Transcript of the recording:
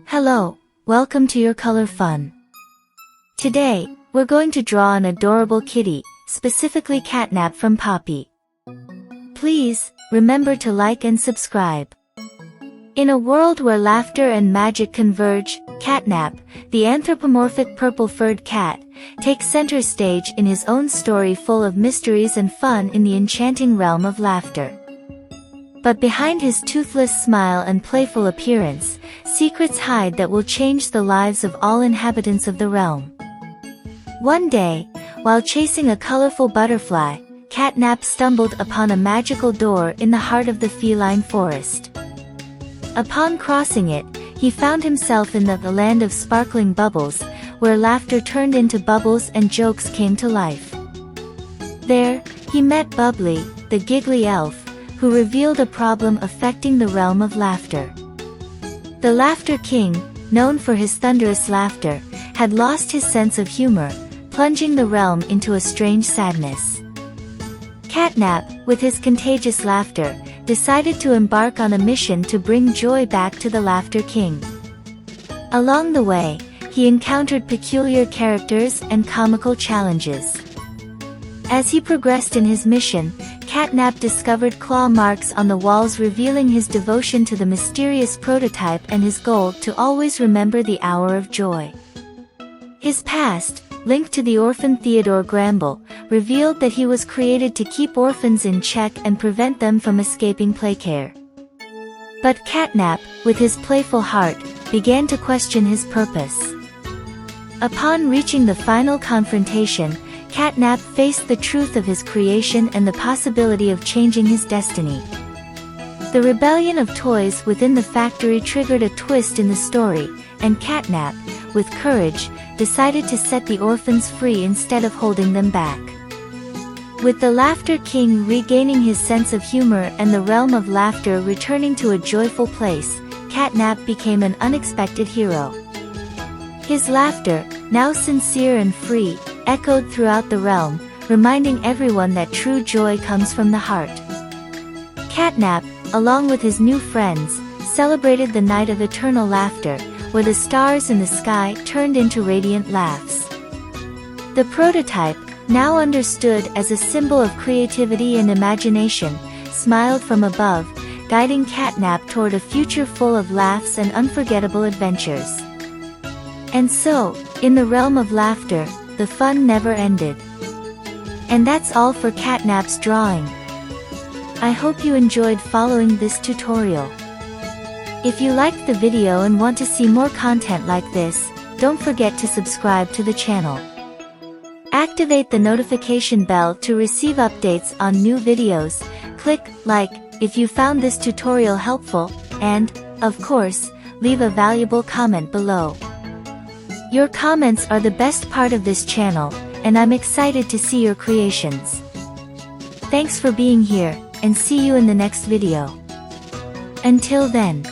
Hello, welcome to your color fun. Today, we're going to draw an adorable kitty, specifically Catnap from Poppy. Please, remember to like and subscribe. In a world where laughter and magic converge, Catnap, the anthropomorphic purple-furred cat, takes center stage in his own story full of mysteries and fun in the enchanting realm of laughter. But behind his toothless smile and playful appearance, secrets hide that will change the lives of all inhabitants of the realm. One day, while chasing a colorful butterfly, Catnap stumbled upon a magical door in the heart of the feline forest. Upon crossing it, he found himself in the land of sparkling bubbles, where laughter turned into bubbles and jokes came to life. There, he met Bubbly, the giggly elf, who revealed a problem affecting the realm of laughter. The Laughter King, known for his thunderous laughter, had lost his sense of humor, plunging the realm into a strange sadness. Catnap, with his contagious laughter, decided to embark on a mission to bring joy back to the Laughter King. Along the way, he encountered peculiar characters and comical challenges. As he progressed in his mission, Catnap discovered claw marks on the walls revealing his devotion to the mysterious prototype and his goal to always remember the hour of joy. His past, linked to the orphan Theodore Gramble, revealed that he was created to keep orphans in check and prevent them from escaping playcare. But Catnap, with his playful heart, began to question his purpose. Upon reaching the final confrontation, Catnap faced the truth of his creation and the possibility of changing his destiny. The rebellion of toys within the factory triggered a twist in the story, and Catnap, with courage, decided to set the orphans free instead of holding them back. With the Laughter King regaining his sense of humor and the realm of laughter returning to a joyful place, Catnap became an unexpected hero. His laughter, now sincere and free, echoed throughout the realm, reminding everyone that true joy comes from the heart. Catnap, along with his new friends, celebrated the night of eternal laughter, where the stars in the sky turned into radiant laughs. The prototype, now understood as a symbol of creativity and imagination, smiled from above, guiding Catnap toward a future full of laughs and unforgettable adventures. And so, in the realm of laughter, the fun never ended. And that's all for Catnap's drawing. I hope you enjoyed following this tutorial. If you liked the video and want to see more content like this, don't forget to subscribe to the channel. Activate the notification bell to receive updates on new videos, click like if you found this tutorial helpful, and, of course, leave a valuable comment below. Your comments are the best part of this channel, and I'm excited to see your creations. Thanks for being here, and see you in the next video. Until then.